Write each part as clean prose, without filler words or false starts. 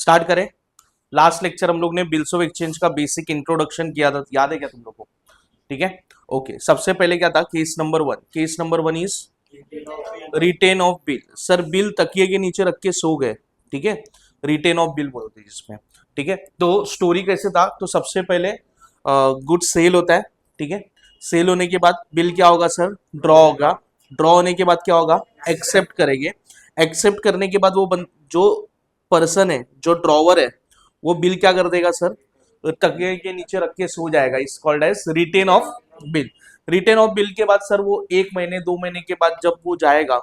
Start करें। Last lecture हम लोग ने बिल्स ऑफ एक्सचेंज का बेसिक इंट्रोडक्शन किया था, याद है क्या तुम लोग को? ठीक है, ओके। सबसे पहले क्या था, case number one. Case number one is written off bill. Sir bill तकिए के नीचे रख के सो गए, ठीक है, रिटेन ऑफ बिल बोलते हैं जिसमें। ठीक है, तो स्टोरी कैसे था, तो सबसे पहले गुड सेल होता है, ठीक है। सेल होने के बाद बिल क्या होगा सर, ड्रॉ होगा। ड्रॉ होने के बाद क्या होगा, एक्सेप्ट करेंगे। एक्सेप्ट करने के बाद जो पर्सन है, जो ड्रॉवर है, वो बिल क्या कर देगा सर, तकिए के नीचे रख के सो जाएगा। Is called as written off bill. Written off bill के बाद सर वो 1 महीने 2 महीने के बाद जब वो जाएगा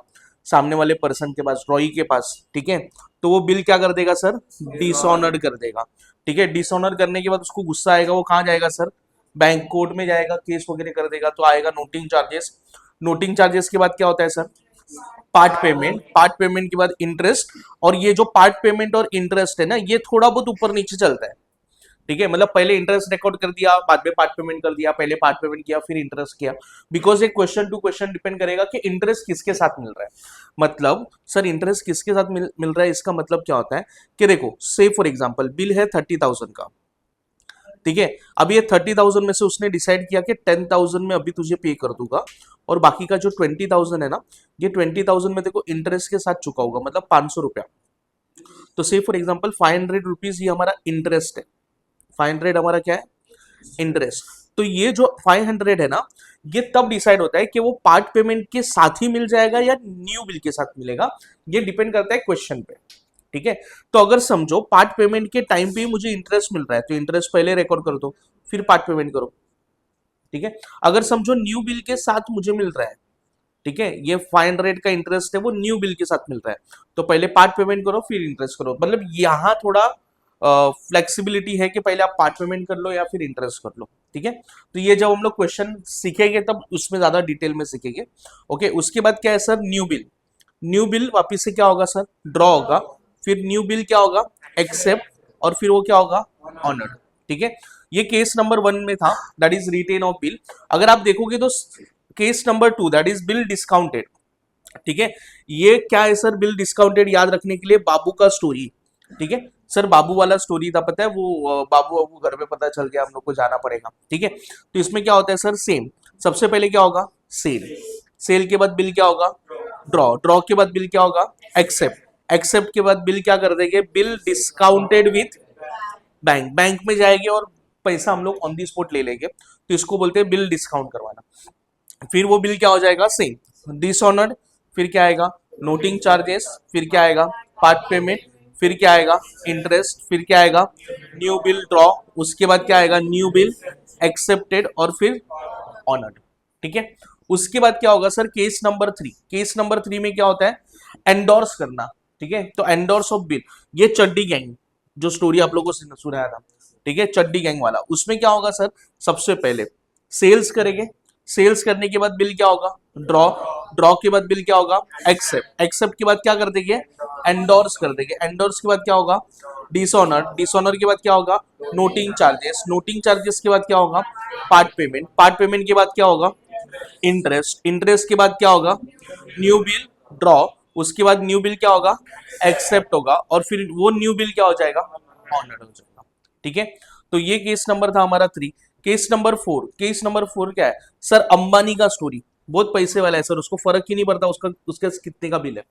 सामने वाले पर्सन के पास, ड्रॉई के पास, ठीक है, तो वो बिल क्या कर देगा सर, डिसऑनर्ड कर देगा। ठीक है, डिसऑनर करने के बाद उसको गुस्सा आएगा, वो कहाँ जाएगा सर, बैंक कोर्ट में जाएगा, केस वगैरह कर देगा, तो आएगा नोटिंग चार्जेस। नोटिंग चार्जेस के बाद क्या होता है sir, part payment. Part payment के बाद इंटरेस्ट। और ये जो पार्ट पेमेंट और इंटरेस्ट है ना, ये थोड़ा बहुत ऊपर नीचे चलता है। ठीक है, मतलब पहले इंटरेस्ट रिकॉर्ड कर दिया, बाद में पार्ट पेमेंट कर दिया, पहले पार्ट पेमेंट किया फिर इंटरेस्ट किया। बिकॉज ये क्वेश्चन टू क्वेश्चन डिपेंड करेगा कि इंटरेस्ट किसके साथ मिल रहा है। मतलब सर इंटरेस्ट किसके साथ मिल रहा है, इसका मतलब क्या होता है कि देखो, से फॉर एग्जाम्पल बिल है 30,000 का, ठीक है। अब ये 30,000 में से उसने डिसाइड किया कि 10,000 में अभी तुझे पे कर दूंगा, और बाकी का जो 20,000 है ना, ये 20,000 में देखो इंटरेस्ट के साथ चुका होगा, मतलब 500 रुपया। तो से फॉर एग्जाम्पल 500 रुपीज ये हमारा इंटरेस्ट है। 500 हमारा क्या है, इंटरेस्ट। तो ये जो 500 है ना, ये तब डिसाइड होता है कि वो पार्ट पेमेंट के साथ ही मिल जाएगा या न्यू बिल के साथ मिलेगा। ये डिपेंड करता है क्वेश्चन पे। ठीक है, तो अगर समझो पार्ट पेमेंट के टाइम पे ही मुझे इंटरेस्ट मिल रहा है, तो इंटरेस्ट पहले रिकॉर्ड कर दो, फिर पार्ट पेमेंट करो। ठीक है, अगर समझो न्यू बिल के साथ मुझे मिल रहा है, ठीक है, ये 500 का इंटरेस्ट है वो न्यू बिल के साथ मिल रहा है, तो पहले पार्ट पेमेंट करो फिर इंटरेस्ट करो। मतलब यहाँ थोड़ा फ्लेक्सिबिलिटी है कि पहले आप पार्ट पेमेंट कर लो या फिर इंटरेस्ट कर लो। ठीक है, तो ये जब हम लोग क्वेश्चन सीखेंगे तब उसमें ज्यादा डिटेल में सीखेंगे। ओके, उसके बाद क्या है sir, new bill. New bill वापिस से क्या होगा सर, ड्रॉ होगा, फिर न्यू बिल क्या होगा, एक्सेप्ट, और फिर वो क्या होगा, ऑनर्ड। ठीक है, ये केस नंबर 1 में था, that is written off bill. अगर आप देखोगे तो case number 2 that is bill discounted. ठीक है, ये क्या है सर, बिल डिस्काउंटेड याद रखने के लिए बाबू का स्टोरी। ठीक है सर, बाबू वाला स्टोरी था, पता है वो बाबू बाबू घर पे पता चल गया, हम लोग को जाना पड़ेगा। ठीक है, तो इसमें क्या होता है सर, सेम। सबसे पहले क्या होगा, सेल। सेल के बाद बिल क्या होगा, ड्रॉ। ड्रॉ के बाद बिल क्या होगा, एक्सेप्ट। एक्सेप्ट के बाद बिल क्या कर देंगे, bill discounted with bank. Bank में जाएंगे और पैसा हम लोग ऑन दी स्पॉट ले लेंगे, तो इसको बोलते हैं बिल डिस्काउंट करवाना। फिर वो बिल क्या हो जाएगा, सेम, डिसऑनर्ड। फिर क्या आएगा, नोटिंग चार्जेस। फिर क्या आएगा, पार्ट पेमेंट। फिर क्या आएगा, इंटरेस्ट। फिर क्या आएगा, न्यू बिल ड्रॉ। उसके बाद क्या आएगा, न्यू बिल एक्सेप्टेड, और फिर ऑनर्ड। ठीक है, उसके बाद क्या होगा sir, case number 3। Case number 3 में क्या होता है, एंडोर्स करना। ठीक है, तो एंडोर्स ऑफ बिल, ये चड्डी गैंग जो स्टोरी आप लोगों को सुनाया था, ठीक है, चड्डी गैंग वाला, उसमें क्या होगा सर, सबसे पहले सेल्स करेंगे। सेल्स करने के बाद बिल क्या होगा, ड्रॉ। ड्रॉ के बाद बिल क्या होगा, एक्सेप्ट। एक्सेप्ट के बाद क्या कर देंगे, एंडोर्स कर देंगे। एंडोर्स के बाद क्या होगा, डिसऑनर। डिसऑनर के बाद क्या होगा, नोटिंग चार्जेस। नोटिंग चार्जेस के बाद क्या होगा, पार्ट पेमेंट। पार्ट पेमेंट के बाद क्या होगा, इंटरेस्ट। इंटरेस्ट के बाद क्या होगा, न्यू बिल ड्रॉ। उसके बाद न्यू बिल क्या होगा, एक्सेप्ट होगा, और फिर वो न्यू बिल क्या हो जाएगा, ऑनर्ड हो जाएगा। ठीक है, तो ये केस नंबर था हमारा 3। Case number 4। केस नंबर 4 क्या है सर, अंबानी का स्टोरी। बहुत पैसे वाला है सर, उसको फर्क ही नहीं पड़ता उसका उसके कितने का बिल है।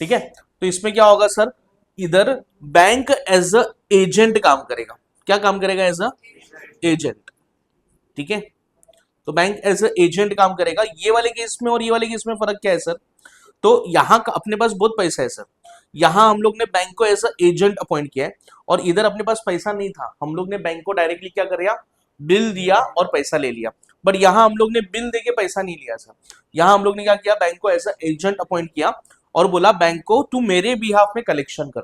ठीक है, तो इसमें क्या होगा सर, इधर बैंक एज अ एजेंट काम करेगा। क्या काम करेगा, एज अ एजेंट। ठीक है, तो बैंक एज अ एजेंट काम करेगा। ये वाले केस में और ये वाले केस में फर्क क्या है सर, तो यहाँ अपने पास बहुत पैसा है सर, यहाँ हम लोग ने बैंक को एज अ एजेंट अपॉइंट किया है, और इधर अपने पास पैसा नहीं था, हम लोग ने बैंक को डायरेक्टली क्या कर, बिल दिया और पैसा ले लिया। बट यहाँ हम लोग ने बिल देके पैसा नहीं लिया सर, यहाँ हम लोग ने क्या किया, बैंक को एज अ एजेंट अपॉइंट किया और बोला बैंक को तू मेरे बिहाफ में कलेक्शन कर।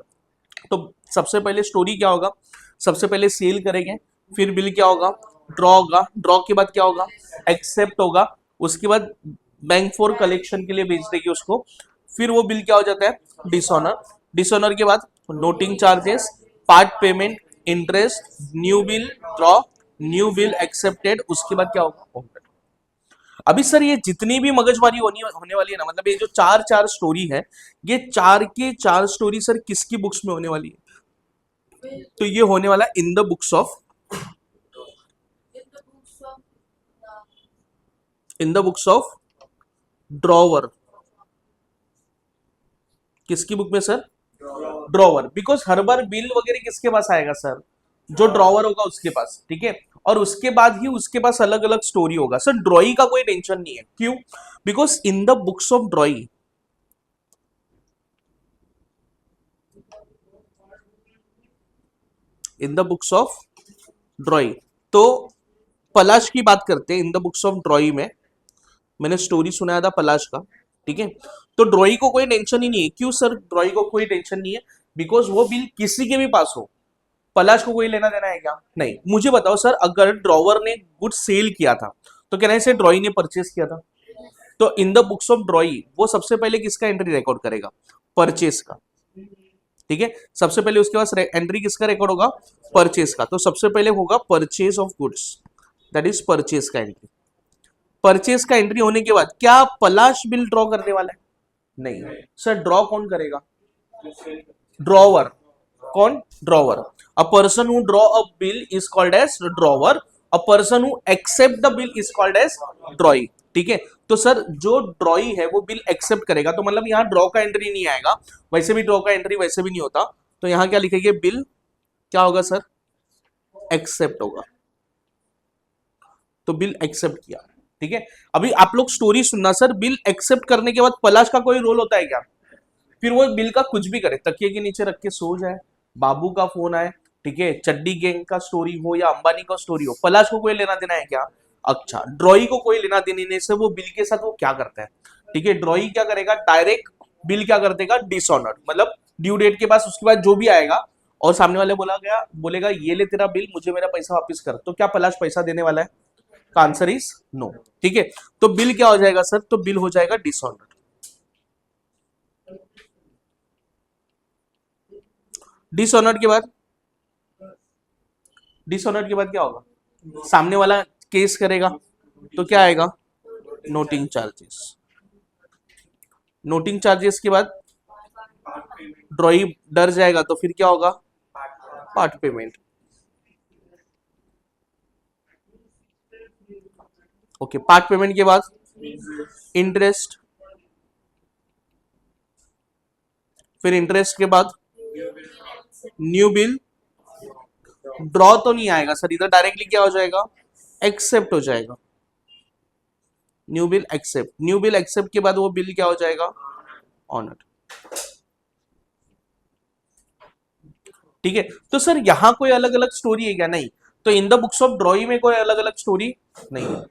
तो सबसे पहले स्टोरी क्या होगा, सबसे पहले सेल करेंगे, फिर बिल क्या होगा, ड्रॉ होगा। ड्रॉ के बाद क्या होगा, एक्सेप्ट होगा। उसके बाद बैंक फॉर कलेक्शन के लिए भेज देगी उसको, फिर वो बिल क्या हो जाता है, डिसऑनर। डिसऑनर के बाद noting charges, part payment, interest, new bill draw, new bill accepted. उसके बाद क्या होगा, अभी सर ये जितनी भी मगजमारी होने वाली है ना, मतलब ये जो चार चार स्टोरी है, ये चार के चार स्टोरी सर किसकी बुक्स में होने वाली है, तो ये होने वाला in the books of, in the books of drawer. किसकी बुक में sir? Drawer. Because her bar bill वगैरह किसके पास आएगा सर? जो ड्रॉवर होगा उसके पास, ठीक है। और उसके बाद ही उसके पास अलग अलग स्टोरी होगा सर। ड्रॉई का कोई टेंशन नहीं है, क्यों? Because in the books of ड्रॉई, in the books of ड्रॉई, तो पलाश की बात करते हैं। इन द बुक्स ऑफ ड्रॉई में मैंने स्टोरी सुनाया था पलाश का, ठीक है। तो ड्रॉई को कोई टेंशन ही नहीं है। क्यों सर ड्रॉई को कोई टेंशन नहीं है? बिकॉज वो बिल किसी के भी पास हो, पलाश को कोई लेना देना है क्या? नहीं। मुझे बताओ सर, अगर ड्रॉवर ने गुड सेल किया था तो कहना है ड्रॉई ने परचेस किया था। तो इन द बुक्स ऑफ ड्रॉई वो सबसे पहले किसका एंट्री रिकॉर्ड करेगा? परचेस का, ठीक है। सबसे पहले उसके पास एंट्री किसका रिकॉर्ड होगा? परचेस का। तो सबसे पहले होगा purchase of goods, that is purchase का एंट्री। परचेस का एंट्री होने के बाद क्या पलाश बिल ड्रॉ करने वाला है? नहीं सर। ड्रॉ कौन करेगा? ड्रॉवर। कौन? Drawer. A person who draw a bill is called as drawer. A person who accept the bill is called as drawee, ठीक है। तो सर जो ड्रॉई है वो बिल एक्सेप्ट करेगा, तो मतलब यहाँ ड्रॉ का एंट्री नहीं आएगा। वैसे भी ड्रॉ का एंट्री वैसे भी नहीं होता। तो यहाँ क्या लिखेंगे? बिल क्या होगा सर? एक्सेप्ट होगा। तो बिल एक्सेप्ट किया, ठीक है। अभी आप लोग स्टोरी सुनना सर। बिल एक्सेप्ट करने के बाद पलाश का कोई रोल होता है क्या? फिर वो बिल का कुछ भी करे, तकिए के नीचे रख के सो जाए, बाबू का फोन आए, ठीक है, चड्डी गैंग का स्टोरी हो या अंबानी का स्टोरी हो, पलाश को कोई लेना देना है क्या? अच्छा, ड्रॉई को कोई लेना देने से वो बिल के साथ वो क्या करता है, ठीक है। ड्रॉई क्या करेगा? डायरेक्ट बिल क्या कर देगा? डिसऑनर्ड, मतलब ड्यू डेट के पास उसके बाद जो भी आएगा और सामने वाले बोलेगा ये ले तेरा बिल, मुझे मेरा पैसा वापस कर, तो क्या पलाश पैसा देने वाला है? का आंसर इज नो, ठीक है। तो बिल क्या हो जाएगा सर? तो बिल हो जाएगा डिसऑनर्ड। डिसऑनर्ड के बाद, डिसऑनर्ड के बाद क्या होगा? सामने वाला केस करेगा तो क्या आएगा? Noting charges. नोटिंग चार्जेस के बाद ड्रॉई डर जाएगा तो फिर क्या होगा? Part payment. Okay, part payment के बाद इंटरेस्ट, फिर इंटरेस्ट के बाद न्यू बिल। ड्रॉ तो नहीं आएगा सर, इधर डायरेक्टली क्या हो जाएगा? एक्सेप्ट हो जाएगा। New bill accept. New bill accept के बाद वो बिल क्या हो जाएगा? ऑनर्ड, ठीक है। तो सर यहाँ कोई अलग अलग स्टोरी है क्या? नहीं। तो इन द बुक्स ऑफ ड्रॉई में कोई अलग अलग स्टोरी नहीं है।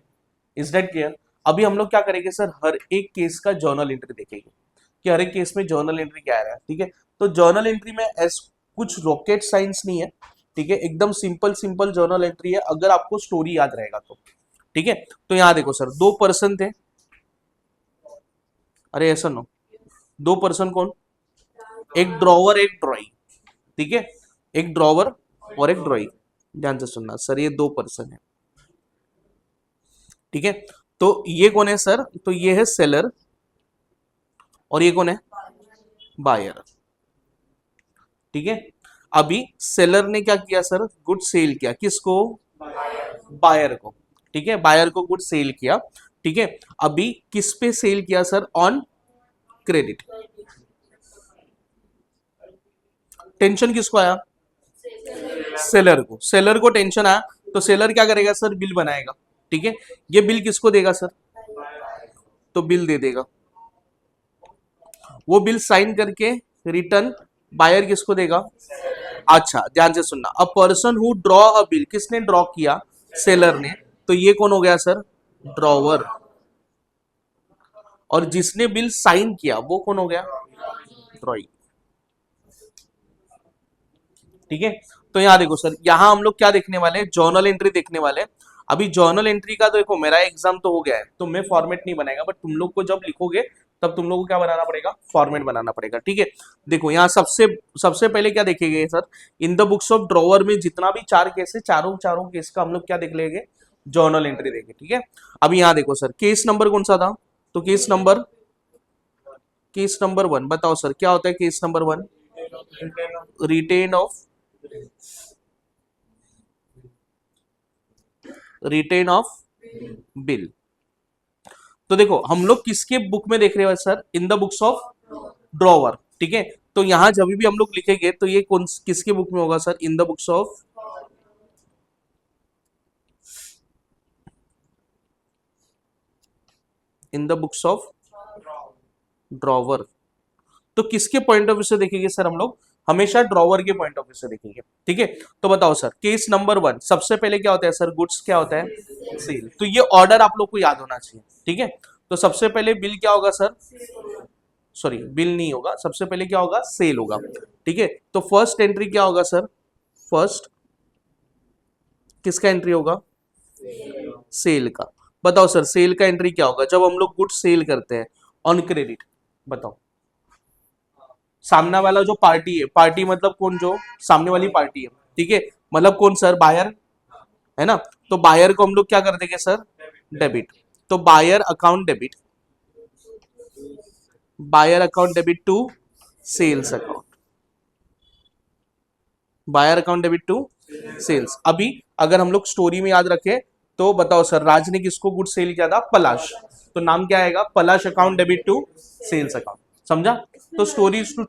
Is that clear? अभी हम लोग क्या करेंगे सर? हर एक केस का जर्नल एंट्री देखेंगे कि हर एक केस में जर्नल एंट्री क्या आ रहा है, ठीक है। तो जर्नल एंट्री में कुछ रॉकेट साइंस नहीं है, ठीक है। एकदम सिंपल सिंपल जर्नल एंट्री है, अगर आपको स्टोरी याद रहेगा तो, ठीक है। तो यहाँ देखो सर, दो पर्सन थे। अरे ऐसा नो, दो पर्सन कौन? एक ड्रॉवर एक ड्रॉई, ठीक है। एक ड्रॉवर और एक ड्रॉई। ध्यान से सुनना सर, ये दो पर्सन है, ठीक है। तो ये कौन है सर? तो ये है सेलर और ये कौन है? बायर, ठीक है। अभी सेलर ने क्या किया सर? गुड सेल किया। किसको? बायर को, ठीक है। बायर को गुड सेल किया, ठीक है। अभी किस पे सेल किया सर? On credit. टेंशन किसको आया? सेलर को। सेलर को टेंशन आया तो सेलर क्या करेगा सर? बिल बनाएगा, ठीक है। ये बिल किसको देगा सर? तो बिल दे देगा। वो बिल साइन करके रिटर्न बायर किसको देगा? अच्छा ध्यान से सुनना, अ person who draw a bill, किसने ड्रॉ किया? सेलर ने। तो ये कौन हो गया सर? ड्रॉवर। और जिसने बिल साइन किया वो कौन हो गया? ड्रॉई, ठीक है। तो यहाँ देखो सर, यहाँ हम लोग क्या देखने वाले हैं? जर्नल एंट्री देखने वाले हैं। अभी जर्नल एंट्री का तो देखो, मेरा एग्जाम तो हो गया है तो मैं फॉर्मेट नहीं बनाएगा, बट तुम लोग को जब लिखोगे तब तुम लोग को क्या बनाना पड़ेगा? फॉर्मेट बनाना पड़ेगा, ठीक है। देखो यहाँ सबसे सबसे पहले क्या देखेंगे sir? In the books of drawer में जितना भी चार केस है, चारों चारों केस का हम लोग क्या देख लेंगे? जर्नल एंट्री देखें, ठीक है। अभी यहाँ देखो सर, केस नंबर कौन सा था? तो केस नंबर 1 बताओ सर, क्या होता है case number 1? Written off written off bill. तो देखो हम लोग किसके बुक में देख रहे हैं sir, in the books of drawer, ठीक है। तो यहां जब भी हम लोग लिखेंगे तो ये कौन किसके बुक में होगा sir, in the books of in the books of drawer. तो किसके पॉइंट ऑफ व्यू से देखेंगे सर हम लोग, हमेशा ड्रॉवर के पॉइंट ऑफ व्यू से देखेंगे, ठीक है। तो बताओ सर केस नंबर 1 सबसे पहले क्या होता है सर, गुड्स क्या होता है, सेल। तो ये ऑर्डर आप लोग को याद होना चाहिए, ठीक है। तो सबसे पहले बिल क्या होगा सर, सॉरी बिल नहीं होगा, सबसे पहले क्या होगा, सेल होगा, ठीक है। तो फर्स्ट एंट्री क्या होगा सर, फर्स्ट किसका एंट्री होगा, सेल का। बताओ सर सेल का एंट्री क्या होगा, जब हम लोग गुड्स सेल करते हैं ऑन क्रेडिट। बताओ सामने वाला जो पार्टी है, पार्टी मतलब कौन, जो सामने वाली पार्टी है, ठीक है, मतलब कौन सर, बायर है ना। तो बायर को हम लोग क्या कर देंगे सर, डेबिट। तो buyer account debit, buyer account debit to sales account, buyer account debit to sales. अभी अगर हम लोग स्टोरी में याद रखें तो बताओ सर राज ने किसको गुड सेल किया था, पलाश। तो नाम क्या आएगा, Palash account debit to sales account, समझा। तो स्टोरी टू,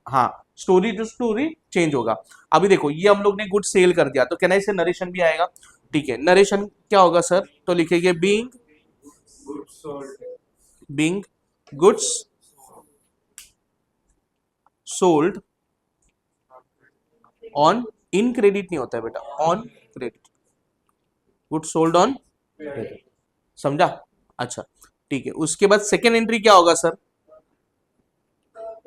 हाँ स्टोरी टू स्टोरी चेंज होगा। अभी देखो ये हम लोग ने गुड सेल कर दिया तो कहना से नरेशन भी आएगा, ठीक है। नरेशन क्या होगा सर, तो लिखेंगे being goods sold on, in credit नहीं होता है बेटा, on credit, good sold on credit, समझा। अच्छा ठीक है, उसके बाद सेकेंड एंट्री क्या होगा sir,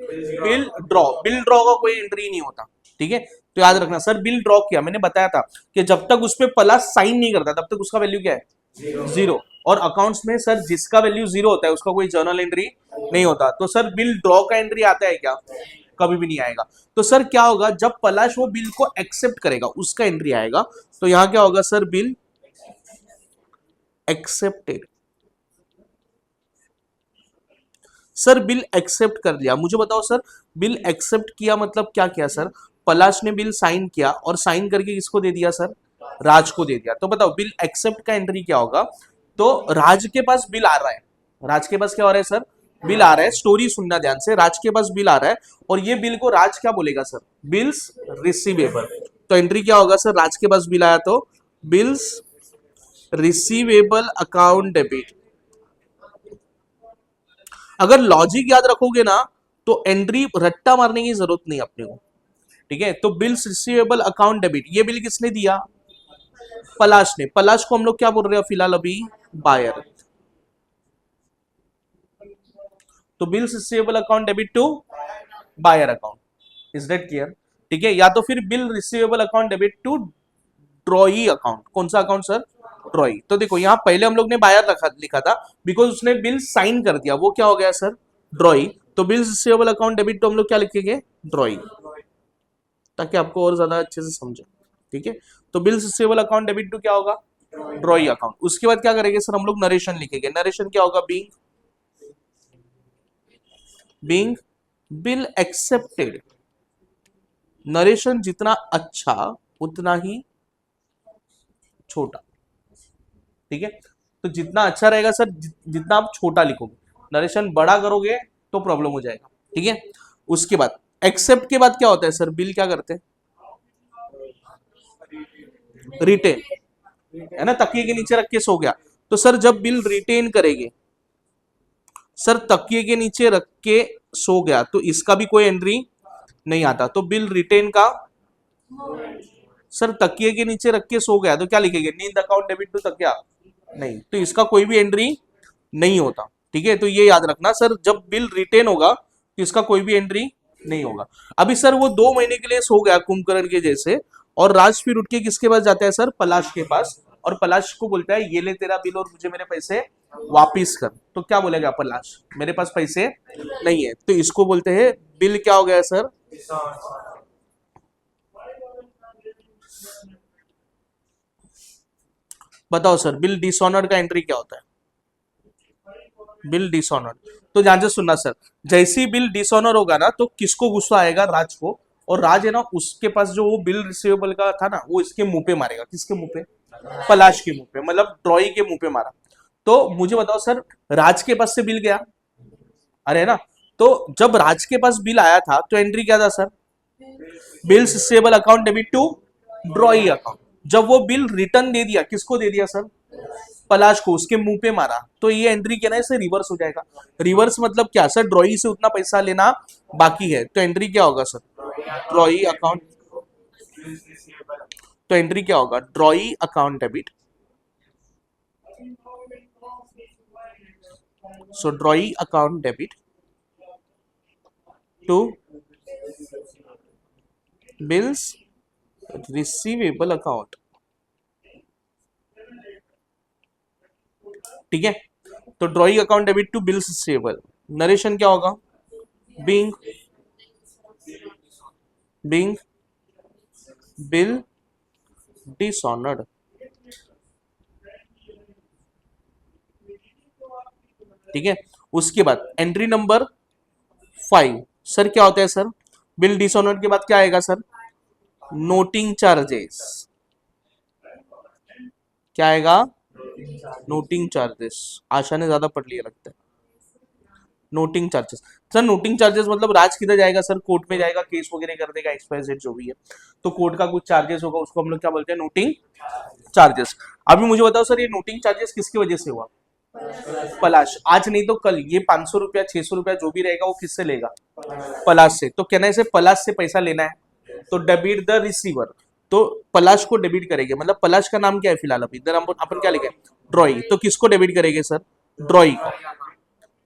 bill draw. Bill draw का कोई एंट्री नहीं होता, ठीक है। तो याद रखना सर बिल ड्रॉ किया, मैंने बताया था कि जब तक उस पर प्लस साइन नहीं करता तब तक उसका वैल्यू क्या है, जीरो। और अकाउंट्स में सर जिसका वैल्यू जीरो होता है उसका कोई जर्नल एंट्री नहीं होता। तो सर बिल ड्रॉ का एंट्री आता है क्या, कभी भी नहीं आएगा। तो सर क्या होगा, जब पलाश वो बिल को एक्सेप्ट करेगा उसका एंट्री आएगा। तो यहां क्या होगा sir, bill accepted. Sir bill accept कर लिया, मुझे बताओ सर बिल एक्सेप्ट किया मतलब क्या किया सर, पलाश ने बिल साइन किया और साइन करके किसको दे दिया सर, राज को दे दिया। तो बताओ बिल एक्सेप्ट का एंट्री क्या होगा, तो राज के पास बिल आ रहा है, राज के पास क्या हो रहा है सर, बिल आ रहा है। स्टोरी सुनना ध्यान से, राज के पास बिल आ रहा है और ये बिल को राज क्या बोलेगा सर, बिल्स रिसीवेबल। तो एंट्री क्या होगा सर, राज के पास बिल आया तो बिल्स रिसीवेबल अकाउंट डेबिट। अगर लॉजिक याद रखोगे ना तो एंट्री रट्टा मारने की जरूरत नहीं अपने को, ठीक है। तो बिल्स रिसीवेबल अकाउंट डेबिट, ये बिल किसने दिया, पलाश ने। पलाश को हम लोग क्या बोल रहे हैं फिलहाल अभी, बायर। तो bills receivable account debit to buyer account, is that clear, ठीक है। या तो फिर bill receivable account debit to drawee account, कौन सा अकाउंट सर, ड्रॉई। तो देखो यहाँ पहले हम लोग ने बायर लिखा था बिकॉज उसने बिल साइन कर दिया, वो क्या हो गया सर, ड्रॉई। तो बिल्स रिसीवेबल अकाउंट डेबिट तो हम लोग क्या लिखेंगे, ड्रॉई, ताकि आपको और ज्यादा अच्छे से समझे, ठीक है। तो bills receivable account debit to क्या होगा, ड्रॉई अकाउंट। उसके बाद क्या करेंगे सर, हम लोग नरेशन लिखेंगे। नरेशन क्या होगा, बीइंग बिल एक्सेप्टेड। नरेशन जितना अच्छा उतना ही छोटा, ठीक है। तो जितना अच्छा रहेगा सर, जितना आप छोटा लिखोगे, नरेशन बड़ा करोगे तो प्रॉब्लम हो जाएगा, ठीक है। उसके बाद एक्सेप्ट के बाद क्या होता है सर, बिल क्या करते हैं, रिटेन, है ना, तकिए के नीचे रख के सो गया। तो सर जब बिल रिटेन करेंगे, सर तकिए के नीचे रख के सो गया तो इसका भी कोई एंट्री नहीं आता। तो बिल रिटेन का, सर तकिए के नीचे रख के सो गया तो क्या लिखेंगे, नींद अकाउंट डेबिट टू तकिया, नहीं, तो इसका कोई भी एंट्री नहीं होता, ठीक है। तो ये याद रखना सर, जब बिल रिटेन होगा तो इसका कोई भी एंट्री नहीं होगा। अभी सर वो 2 महीने के लिए सो गया कुंभकर्ण के जैसे, और राज फिर उठ के किसके पास जाता है सर, पलाश के पास, और पलाश को बोलता है ये ले तेरा बिल और मुझे मेरे पैसे वापिस कर। तो क्या बोलेगा पलाश, मेरे पास पैसे नहीं है, तो इसको बोलते हैं बिल क्या हो गया सर, बताओ सर बिल डिसऑनर्ड का एंट्री क्या होता है, बिल डिसऑनर्ड। तो ध्यान से सुनना सर, जैसे ही बिल डिसऑनर होगा ना तो किसको गुस्सा आएगा, राज को, और राज है ना, उसके पास जो वो बिल रिसीवेबल का था ना, वो इसके मुंह पे मारेगा। किसके मुंह पे? पलाश के मुंह पे, मतलब ड्रॉई के मुंह पे मारा। तो मुझे बताओ सर, राज के पास से बिल गया, अरे है ना, तो जब राज के पास बिल आया था तो एंट्री क्या था sir? Bills receivable account debit to drawee account. जब वो बिल रिटर्न दे दिया, किसको दे दिया सर? पलाश को, उसके मुंह पे मारा, तो ये एंट्री क्या ना, इसे रिवर्स हो जाएगा। रिवर्स मतलब क्या सर? ड्रॉई से उतना पैसा लेना बाकी है, तो एंट्री क्या होगा सर? Drawee account. तो एंट्री क्या होगा? Drawee account debit. So drawee account debit to bills receivable account. ठीक है, तो drawing account debit to bills receivable. Narration क्या होगा? Being being bill dishonoured. ठीक है, उसके बाद एंट्री नंबर 5 सर क्या होता है सर? बिल डिसऑनर्ड के बाद क्या आएगा सर? Noting charges. क्या आएगा? Noting charges. आशा ने ज्यादा पढ़ लिया लगता है। Noting charges. Sir noting charges मतलब राज किधर जाएगा सर? कोर्ट में जाएगा, केस वगैरह कर देगा, XYZ जो भी है, तो कोर्ट का कुछ चार्जेस होगा, उसको हम लोग क्या बोलते हैं? Noting charges. अभी मुझे बताओ सर, ये नोटिंग चार्जेस किसकी वजह से हुआ? पलाश। आज नहीं तो कल ये 500 रुपया 600 रुपया जो भी रहेगा वो किससे लेगा? पलाश से। तो कहना है पलाश से पैसा लेना है, तो डेबिट द रिसीवर। तो पलाश को डेबिट करेंगे, मतलब पलाश का नाम क्या है फिलहाल? अभी इधर अपन क्या लिखे? ड्रॉई। तो किसको डेबिट करेंगे सर? ड्रॉई को।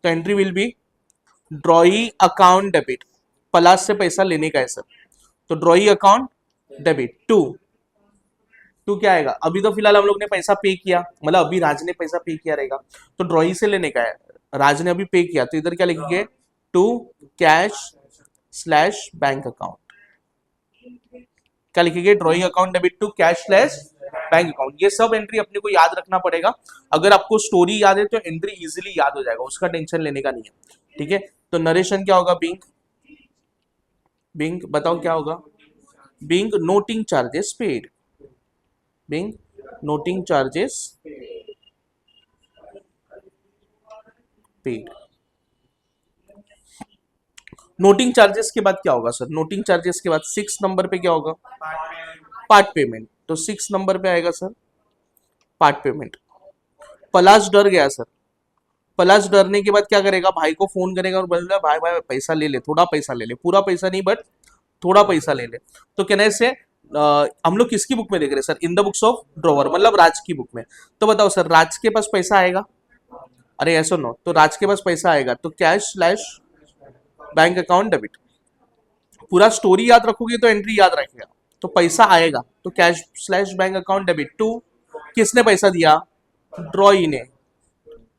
तो entry will be drawee account debit. Palash से पैसा लेने का है सर, तो drawee account debit to to क्या आएगा? अभी तो फिलहाल हम लोग ने पैसा पे किया, मतलब अभी राज ने पैसा पे किया रहेगा, तो ड्रॉई से लेने का है। राज ने अभी पे किया, तो इधर क्या लिखेंगे? To cash slash bank account. क्या लिखेंगे? Drawing account debit to cash slash bank account. ये सब एंट्री अपने को याद रखना पड़ेगा। अगर आपको स्टोरी याद है तो एंट्री इजीली याद हो जाएगा, उसका टेंशन लेने का नहीं है। ठीक है, तो नरेशन क्या होगा? बिंग बिंग बताओ क्या होगा? Being noting charges paid. Being noting charges paid. Noting charges के बाद क्या होगा सर? नोटिंग चार्जेस के बाद 6 नंबर पे क्या होगा? Part payment. तो 6 नंबर पे आएगा सर पार्ट पेमेंट। पलाश डर गया सर। पलाश डरने के बाद क्या करेगा? भाई को फोन करेगा और बोलेगा भाई भाई पैसा ले ले, थोड़ा पैसा ले ले, पूरा पैसा नहीं बट थोड़ा पैसा ले ले। तो कहने से हम लोग किसकी बुक में देख रहे हैं sir? In the books of drawer, मतलब राज की बुक में। तो बताओ सर, राज के पास पैसा आएगा? अरे ऐसा नो, तो राज के पास पैसा आएगा तो cash slash bank account debit. पूरा स्टोरी याद रखोगे तो एंट्री याद रखेगा। तो पैसा आएगा तो cash slash bank account debit to, किसने पैसा दिया? ड्रॉई ने।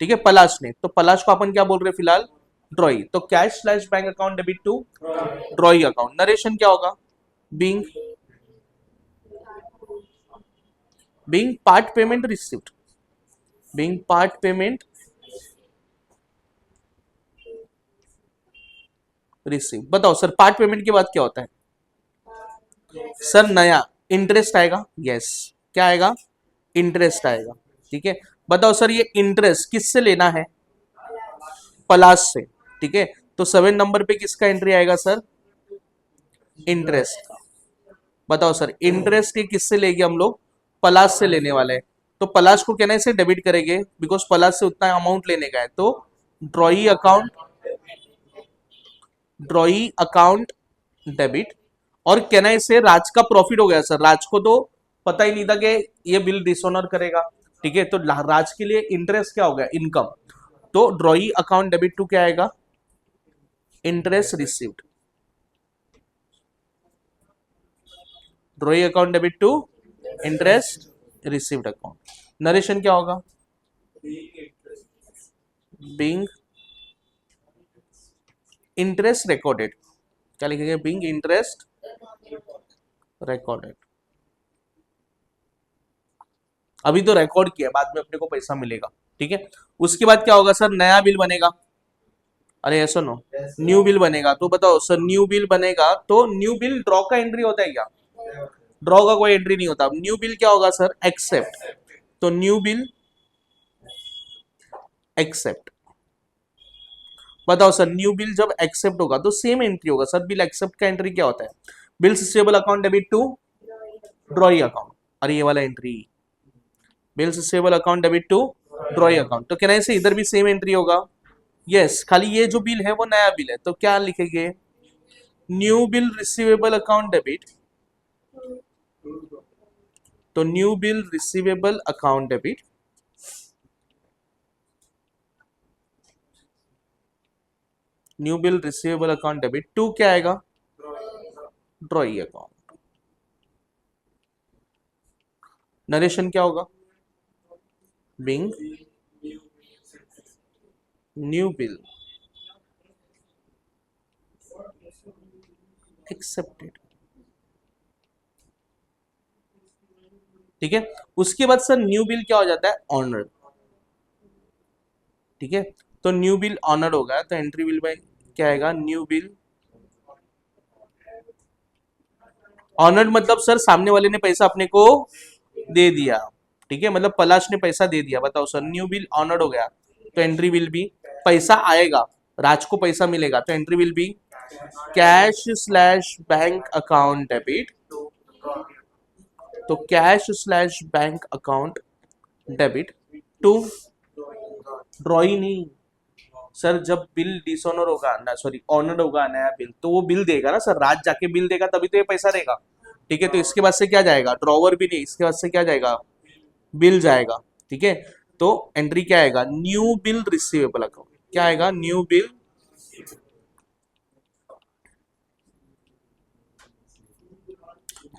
ठीक है, पलाश ने। तो पलाश को अपन क्या बोल रहे हैं फिलहाल? ड्रॉई। तो cash slash bank account debit to drawee account. Narration क्या होगा? Being being part payment received. Being part payment receive. बताओ सर, पार्ट पेमेंट के बाद क्या होता है सर? नया इंटरेस्ट आएगा। यस, क्या आएगा? इंटरेस्ट आएगा। ठीक है, बताओ सर, ये इंटरेस्ट किससे लेना है? पलाश से। ठीक है, तो 7 नंबर पे किसका एंट्री आएगा सर? इंटरेस्ट का। बताओ सर, इंटरेस्ट ये किससे लेंगे हम लोग? पलाश से लेने वाले हैं। तो पलाश को कहना है इसे डेबिट करेंगे, बिकॉज पलाश से उतना अमाउंट लेने का है। तो ड्रॉई अकाउंट ड्रॉई अकाउंट डेबिट। और कहना है इससे राज का प्रॉफिट हो गया सर। राज को तो पता ही नहीं था कि ये बिल डिसऑनर करेगा। ठीक है, तो राज के लिए इंटरेस्ट क्या हो गया? इनकम। तो ड्रॉई अकाउंट डेबिट टू क्या आएगा? Interest received. Drawee account debit to interest received account. Narration क्या होगा? Being interest recorded. क्या लिखेंगे? Being interest recorded. अभी तो रिकॉर्ड किया, बाद में अपने को पैसा मिलेगा। ठीक है, उसके बाद क्या होगा सर? नया बिल बनेगा। अरे ऐसा नो, न्यू बिल बनेगा तो बताओ सर, न्यू बिल बनेगा तो न्यू बिल ड्रॉ का एंट्री होता है क्या? ड्रॉ का कोई एंट्री नहीं होता। न्यू बिल क्या होगा सर? एक्सेप्ट। तो न्यू बिल एक्सेप्ट। बताओ सर, न्यू बिल जब एक्सेप्ट होगा तो सेम एंट्री होगा सर। बिल एक्सेप्ट का एंट्री क्या होता है? Bills receivable account debit to drawee account. अरे ये वाला entry, bills receivable account debit to drawee account, तो कहना से इधर भी सेम एंट्री होगा। यस, खाली ये जो बिल है वो नया बिल है, तो क्या लिखेंगे? New bill receivable account debit. तो new bill receivable account debit, new bill receivable account debit to क्या आएगा? Drawee account. नरेशन क्या होगा? Being new bill accepted. ठीक है, उसके बाद सर न्यू बिल क्या हो जाता है? ऑनर्ड। ठीक है, तो न्यू बिल ऑनर्ड हो गया तो एंट्री बिल में क्या आएगा? न्यू बिल ऑनर्ड, मतलब सर सामने वाले ने पैसा अपने को दे दिया। ठीक है, मतलब पलाश ने पैसा दे दिया। बताओ सर, न्यू बिल ऑनर्ड हो गया तो एंट्री बिल भी पैसा आएगा, राज को पैसा मिलेगा तो एंट्री बिल भी cash slash bank account debit. तो cash slash bank account debit to drawee नहीं सर, जब बिल डिसऑनर होगा ना, सॉरी ऑनर्ड होगा नया बिल, तो वो बिल देगा ना सर, राज जाके बिल देगा तभी तो ये पैसा देगा। ठीक है, तो इसके बाद से क्या जाएगा? ड्रॉवर भी नहीं, इसके बाद से क्या जाएगा? बिल जाएगा। ठीक है, तो एंट्री क्या आएगा? New bill receivable account. क्या आएगा? New bill.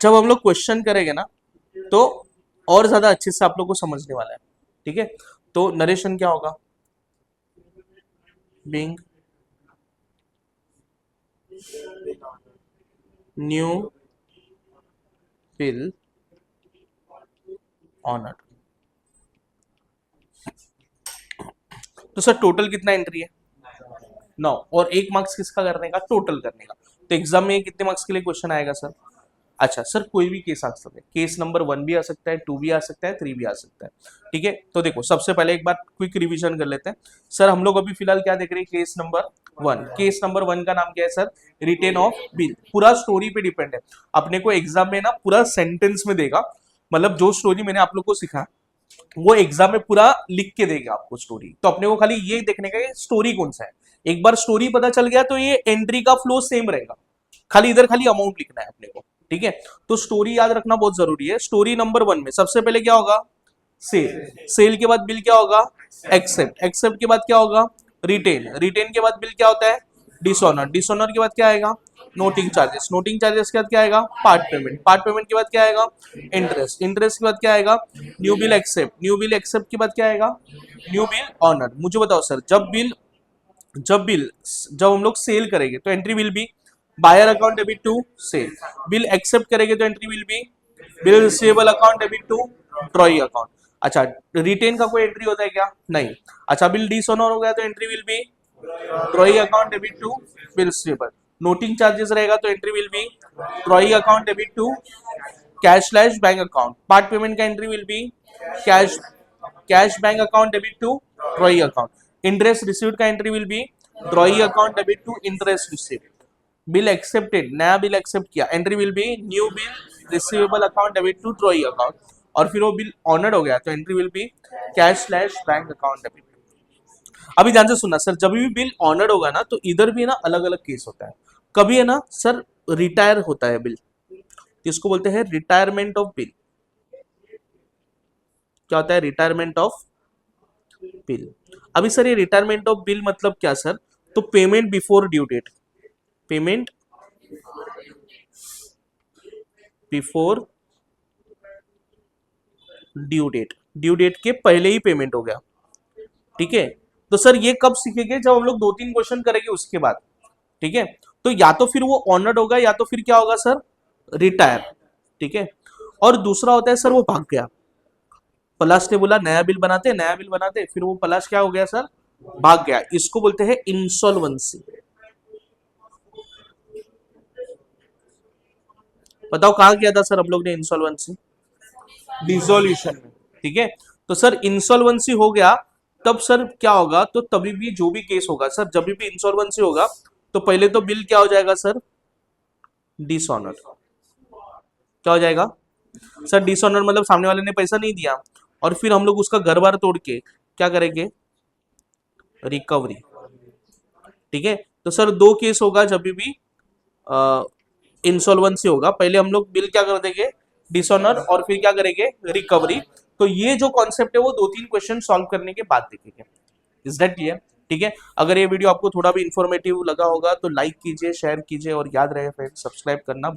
जब हम लोग क्वेश्चन करेंगे ना तो और ज्यादा अच्छे से आप लोग को समझने वाला है। ठीक है, तो नरेशन क्या होगा? Being new bill honoured. तो सर टोटल कितना एंट्री है? 9। और 1 मार्क्स किसका करने का? टोटल करने का। तो एग्जाम में कितने मार्क्स के लिए क्वेश्चन आएगा सर? अच्छा सर, कोई भी केस आ सकता है, केस नंबर 1 भी आ सकता है, 2 भी आ सकता है, 3 भी आ सकता है। ठीक है, तो देखो सबसे पहले एक बार क्विक रिवीजन कर लेते हैं सर। हम लोग अभी फिलहाल क्या देख रहे हैं? Case number 1। केस नंबर 1 का नाम क्या है सर? Written off bill. पूरा स्टोरी पे डिपेंड है। अपने को एग्जाम में ना पूरा सेंटेंस में देगा, मतलब जो स्टोरी मैंने आप लोग को सिखा वो एग्जाम में पूरा लिख के देगा आपको स्टोरी। तो अपने को खाली ये देखने का स्टोरी कौन सा है। एक बार स्टोरी पता चल गया तो ये एंट्री का फ्लो सेम रहेगा, खाली इधर खाली अमाउंट लिखना है अपने को। ठीक है, तो स्टोरी याद रखना बहुत जरूरी है। स्टोरी नंबर 1 में सबसे पहले क्या होगा? सेल। सेल के बाद बिल क्या होगा? एक्सेप्ट। एक्सेप्ट के बाद क्या होगा? रिटेन। रिटेन के बाद बिल क्या होता है? डिसऑनर। डिसऑनर के बाद क्या आएगा? Noting charges. नोटिंग चार्जेस के बाद क्या आएगा? Part payment. पार्ट पेमेंट के बाद क्या आएगा? इंटरेस्ट। इंटरेस्ट के बाद क्या आएगा? New bill accept. New bill accept के बाद क्या आएगा? New bill honour. मुझे बताओ सर, जब हम लोग सेल करेंगे तो entry will be buyer account debit to sell. Bill accept करेंगे तो entry will be bill receivable account debit to drawee account. अच्छा, रिटेन का कोई एंट्री होता है क्या? नहीं। अच्छा, बिल डिसऑनर हो गया तो entry will be drawee account debit to bill receivable. Noting charges रहेगा तो entry will be drawee account debit to cash slash bank account. Part payment का entry will be cash cash bank account debit to drawee account. Interest received का entry will be drawee account debit to interest received. Bill accepted, नया bill accept किया, entry will be new bill receivable account debit to drawee account. और फिर वो bill honoured हो गया तो entry will be cash slash bank account debit. अभी ध्यान से सुनना सर, जब भी बिल ऑनर्ड होगा ना तो इधर भी ना अलग अलग केस होता है। कभी है ना सर रिटायर होता है बिल, इसको बोलते हैं रिटायरमेंट ऑफ बिल। क्या होता है? Retirement of bill. अभी सर ये रिटायरमेंट ऑफ बिल मतलब क्या सर? तो payment before due date. Payment before due date, due date के पहले ही पेमेंट हो गया। ठीक है, तो सर ये कब सीखेंगे? जब हम लोग 2-3 क्वेश्चन करेंगे उसके बाद। ठीक है, तो या तो फिर वो ऑनर्ड होगा या तो फिर क्या होगा सर? रिटायर। ठीक है, और दूसरा होता है सर वो भाग गया। पलाश ने बोला नया बिल बनाते, नया बिल बनाते, फिर वो पलाश क्या हो गया सर? भाग गया, इसको बोलते हैं इंसॉल्वेंसी। बताओ कहाँ किया था सर हम लोग ने इंसॉल्वेंसी? डिसोल्यूशन में। ठीक है, तो सर इंसॉल्वेंसी हो गया, तब सर क्या होगा, तो तभी भी जो भी केस होगा सर, जब भी इंसॉल्वेंसी होगा तो पहले तो बिल क्या हो जाएगा सर? डिसऑनर। क्या हो जाएगा सर? डिसऑनर मतलब सामने वाले ने पैसा नहीं दिया, और फिर हम लोग उसका घर बार तोड़ के क्या करेंगे? रिकवरी। ठीक है, तो सर दो केस होगा जब भी इंसॉल्वेंसी होगा, पहले हम लोग बिल क्या कर देंगे? डिसऑनर, और फिर क्या करेंगे? रिकवरी। तो ये जो कॉन्सेप्ट है वो दो तीन क्वेश्चन सॉल्व करने के बाद देखेंगे। Is that clear? ठीक है, अगर ये वीडियो आपको थोड़ा भी इंफॉर्मेटिव लगा होगा तो लाइक कीजिए, शेयर कीजिए, और याद रहे फ्रेंड सब्सक्राइब करना